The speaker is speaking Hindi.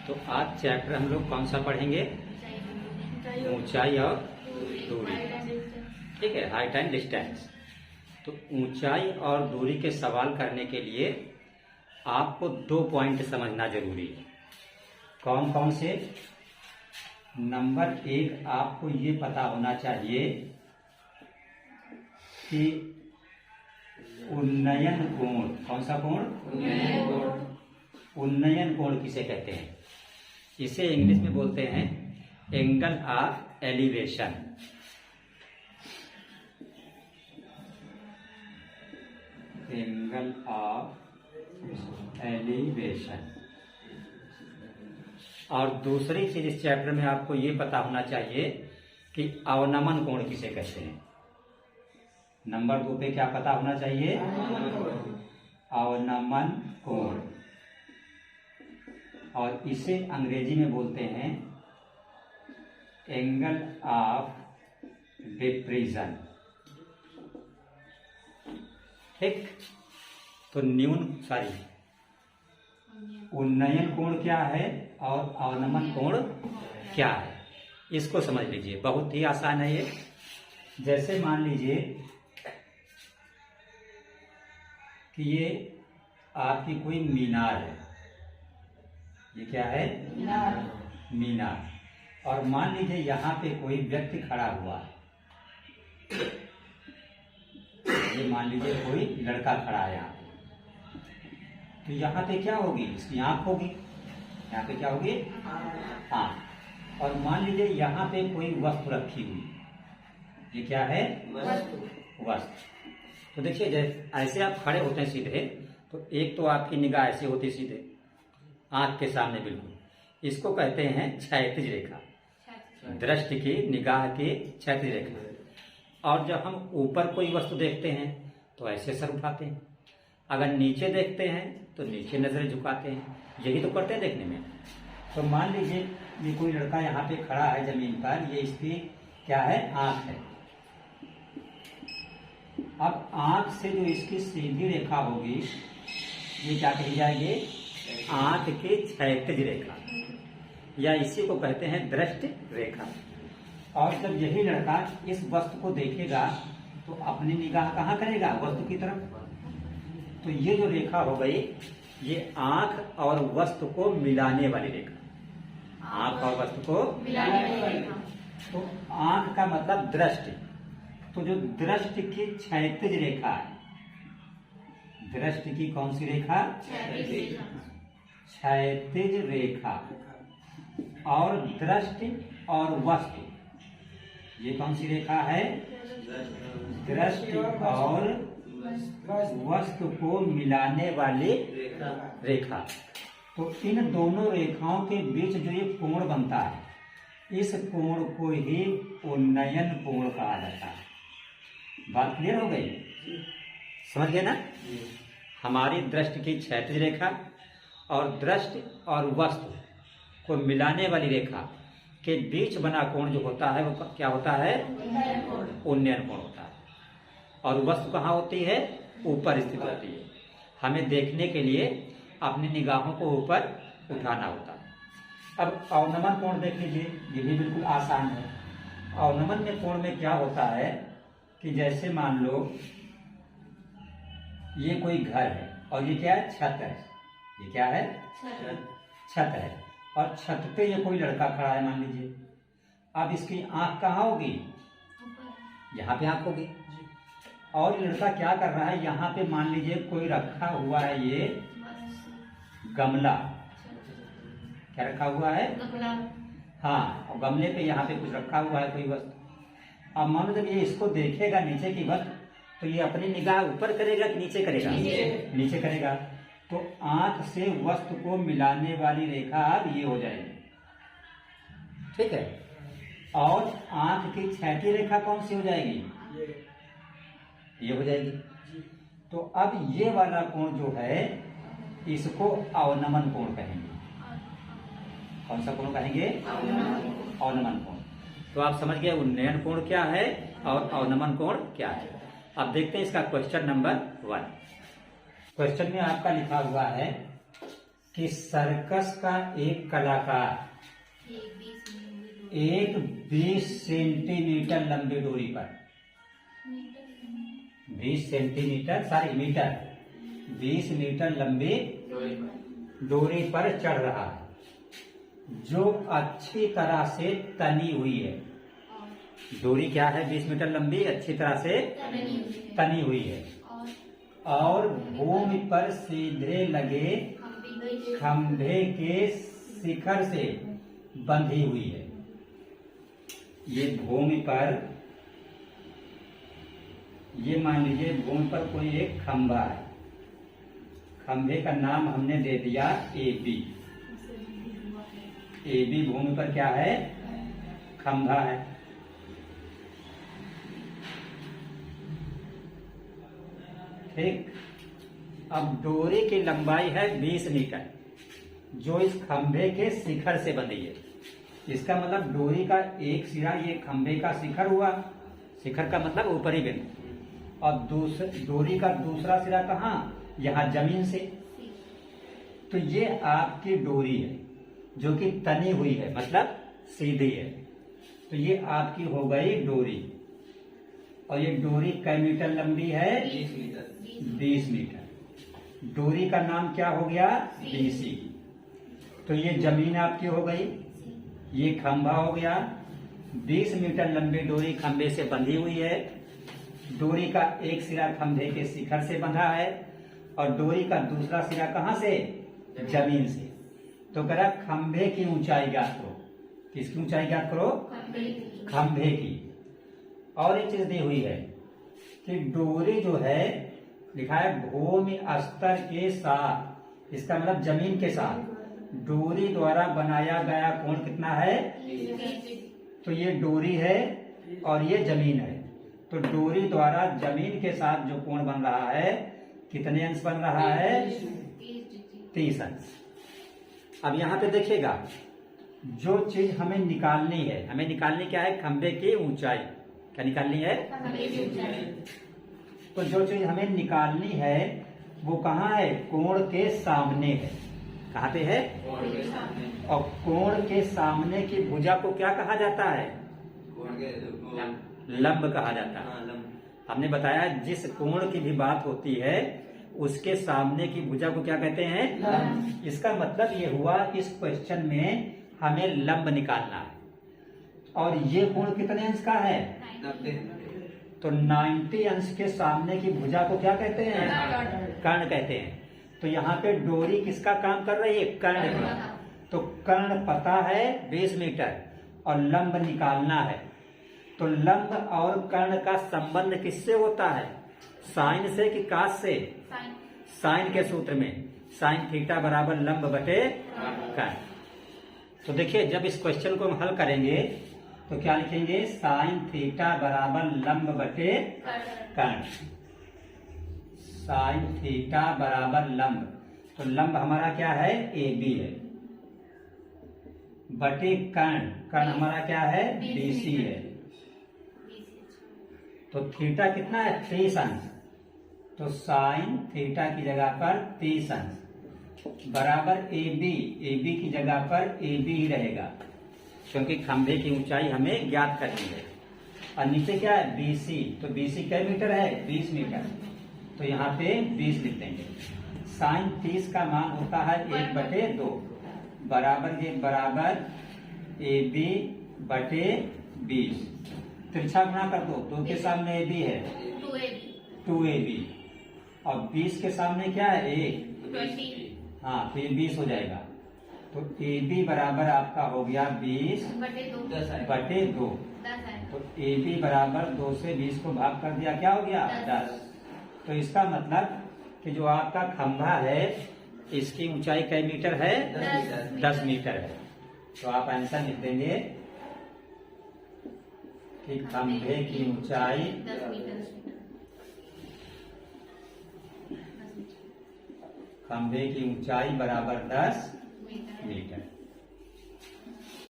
तो आज चैप्टर हम लोग कौन सा पढ़ेंगे? ऊंचाई और दूरी। ठीक है, हाइट एंड डिस्टेंस। तो ऊंचाई और दूरी के सवाल करने के लिए आपको 2 पॉइंट समझना जरूरी है। कौन कौन से? नंबर 1, आपको ये पता होना चाहिए कि उन्नयन कोण, कौन सा कोण? उन्नयन कोण किसे कहते हैं? इसे इंग्लिश में बोलते हैं angle of elevation. Angle of elevation. और दूसरी चीज इस चैप्टर में आपको ये पता होना चाहिए कि अवनमन कोण किसे कहते हैं। नंबर 2 पे क्या पता होना चाहिए? अवनमन कोण। और इसे अंग्रेजी में बोलते हैं एंगल ऑफ डिप्रीजन। ठीक, तो उन्नयन कोण क्या है और अवनमन कोण क्या है, इसको समझ लीजिए। बहुत ही आसान है ये। जैसे मान लीजिए कि ये आपकी कोई मीनार है। ये क्या है? मीनार। और मान लीजिए यहाँ पे कोई व्यक्ति खड़ा हुआ है। ये मान लीजिए कोई लड़का खड़ा है यहाँ पे। तो यहाँ पे क्या होगी? इसकी आंख होगी। यहाँ पे क्या होगी? आंख। और मान लीजिए यहाँ पे कोई वस्तु रखी हुई। ये क्या है? वस्तु। तो देखिए, जैसे ऐसे आप खड़े होते हैं सीधे, तो एक तो आपकी निगाह ऐसे होती है सीधे आंख के सामने बिल्कुल। इसको कहते हैं क्षैतिज रेखा, दृष्टि की, निगाह की क्षैतिज रेखा। और जब हम ऊपर कोई वस्तु देखते हैं तो ऐसे सर उठाते हैं। अगर नीचे देखते हैं तो नीचे नजरें झुकाते हैं। यही तो करते हैं देखने में। तो मान लीजिए ये कोई लड़का यहाँ पे खड़ा है जमीन पर। ये इसकी क्या है? आंख है। अब आंख से जो इसकी सीधी रेखा होगी, ये क्या कही जाएगी? आंख की क्षैतिज रेखा, या इसी को कहते हैं दृष्टि रेखा। और जब यही लड़का इस वस्तु को देखेगा तो अपनी निगाह कहाँ करेगा? वस्तु की तरफ। तो ये जो रेखा हो गई, ये आंख और वस्तु को मिलाने वाली रेखा। आंख और वस्तु को मिलाने वाली। तो आंख का मतलब दृष्टि। तो जो दृष्टि की क्षैतिज रेखा है, दृष्टि की कौन सी रेखा? क्षैतिज रेखा। और दृष्टि और वस्तु, ये कौन सी रेखा है? दृष्टि और वस्तु को मिलाने वाली रेखा। तो इन दोनों रेखाओं के बीच जो ये कोण बनता है, इस कोण को ही उन्नयन कोण कहा जाता है। बात क्लियर हो गई? समझ गए ना? हमारी दृष्टि की क्षैतिज रेखा और दृष्टि और वस्तु को मिलाने वाली रेखा के बीच बना कोण जो होता है वो क्या होता है? उन्नयन कोण होता है। और वस्तु कहाँ होती है? ऊपर स्थित होती है। हमें देखने के लिए अपनी निगाहों को ऊपर उठाना होता है। अब अवनमन कोण देख लीजिए, ये भी बिल्कुल आसान है। अवनमन में कोण में क्या होता है कि जैसे मान लो ये कोई घर है और ये क्या है? छत है। ये क्या है? छत है। और छत पे ये कोई लड़का खड़ा है मान लीजिए। अब इसकी आंख कहाँ होगी? यहाँ पे आंख होगी। और ये लड़का क्या कर रहा है? यहाँ पे मान लीजिए कोई रखा हुआ है, ये गमला। क्या रखा हुआ है? हाँ, और गमले पे यहाँ पे कुछ रखा हुआ है, कोई वस्तु। अब मान लो जब ये इसको देखेगा नीचे की वस्तु, तो ये अपनी निगाह ऊपर करेगा कि नीचे करेगा? नीचे करेगा। तो आंख से वस्तु को मिलाने वाली रेखा अब ये हो जाएगी। ठीक है। और आंख की क्षैतिज रेखा कौन सी हो जाएगी? ये हो जाएगी। तो अब ये वाला कोण जो है, इसको अवनमन कोण कहेंगे। कौन सा कोण कहेंगे? अवनमन कोण। तो आप समझ गए उन्नयन कोण क्या है और अवनमन कोण क्या है। अब देखते हैं इसका क्वेश्चन नंबर 1। क्वेश्चन में आपका लिखा हुआ है कि सर्कस का एक कलाकार एक 20 सेंटीमीटर लंबी डोरी पर 20 सेंटीमीटर सॉरी मीटर 20 मीटर लंबी डोरी पर चढ़ रहा है जो अच्छी तरह से तनी हुई है। डोरी क्या है? 20 मीटर लंबी, अच्छी तरह से तनी हुई है और भूमि पर सीधे लगे खंभे के शिखर से बंधी हुई है। ये भूमि पर, ये मान लीजिए भूमि पर कोई एक खंभा है, खंभे का नाम हमने दे दिया AB। AB भूमि पर क्या है? खंभा है। ठीक, अब डोरी की लंबाई है 20 मीटर जो इस खंभे के शिखर से बंधी है। इसका मतलब डोरी का एक सिरा ये खंभे का शिखर हुआ, शिखर का मतलब ऊपरी बिंदु, और डोरी का दूसरा सिरा कहाँ? यहाँ जमीन से। तो ये आपकी डोरी है जो कि तनी हुई है, मतलब सीधी है। तो ये आपकी हो गई डोरी, और ये डोरी कै मीटर लंबी है? 20 मीटर। डोरी का नाम क्या हो गया? BC। तो ये जमीन आपकी हो गई, ये खंभा हो गया। 20 मीटर लंबी डोरी खंभे से बंधी हुई है। डोरी का एक सिरा खंभे के शिखर से बंधा है और डोरी का दूसरा सिरा कहाँ से? जमीन से। तो कह रहा खंभे की ऊंचाई ज्ञात करो। किसकी ऊंचाई ज्ञात करो? खंभे की। और एक चीज दी हुई है कि डोरी जो है लिखा है भूमि स्तर के साथ, इसका मतलब जमीन के साथ डोरी द्वारा बनाया गया कोण कितना है? तो ये डोरी है और ये जमीन है। तो डोरी द्वारा जमीन के साथ जो कोण बन रहा है कितने अंश बन रहा है? 30 अंश। अब यहाँ पे देखिएगा जो चीज हमें निकालनी है, हमें निकालनी क्या है? खंभे की ऊंचाई। क्या निकालनी है? तो जो चीज हमें निकालनी है वो कहाँ है? कोण के सामने है। कहाँ पे है? और कोण के सामने की भुजा को क्या कहा जाता है? लंब कहा जाता है। हमने बताया जिस कोण की भी बात होती है उसके सामने की भुजा को क्या कहते हैं? इसका मतलब ये हुआ इस क्वेश्चन में हमें लंब निकालना है। और ये कोण कितने अंश का है? 90। तो 90 अंश के सामने की भुजा को क्या कहते हैं? कर्ण कहते हैं। तो यहाँ पे डोरी किसका काम कर रही है? कर्ण का। तो कर्ण पता है 20 मीटर और लंब निकालना है। तो लंब और कर्ण का संबंध किससे होता है? साइन से कि कास से? साइन के सूत्र में साइन थीटा बराबर लंब बटे कर्ण। तो देखिए जब इस क्वेश्चन को हम हल करेंगे तो क्या लिखेंगे? साइन थीटा बराबर लंब बटे कर्ण। साइन थीटा बराबर लंब, तो लंब हमारा क्या है? AB है, बटे कर्ण, कर्ण हमारा क्या है? BC है। तो थीटा कितना है? 30 अंश। तो साइन थीटा की जगह पर 30 अंश बराबर AB। AB की जगह पर AB ही रहेगा क्योंकि खंभे की ऊंचाई हमें ज्ञात करनी है। और नीचे क्या है? BC। तो BC क्या मीटर है? 20 मीटर। तो यहाँ पे 20 लिख देंगे। साइन 30 का मान होता है 1/2 बराबर ये बराबर AB बटे 20। तिरछा गुणा कर दो, 2 के सामने AB है 2AB और 20 के सामने क्या है? 1। हाँ, तो ये 20 हो जाएगा। तो AB बराबर आपका हो गया 20 बटे 2। तो AB बराबर 2 से 20 को भाग कर दिया, क्या हो गया? 10। तो इसका मतलब कि जो आपका खंभा है इसकी ऊंचाई कै मीटर है? 10 मीटर है। तो आप आंसर लिख देंगे कि खंभे की ऊंचाई 10 मीटर बराबर 10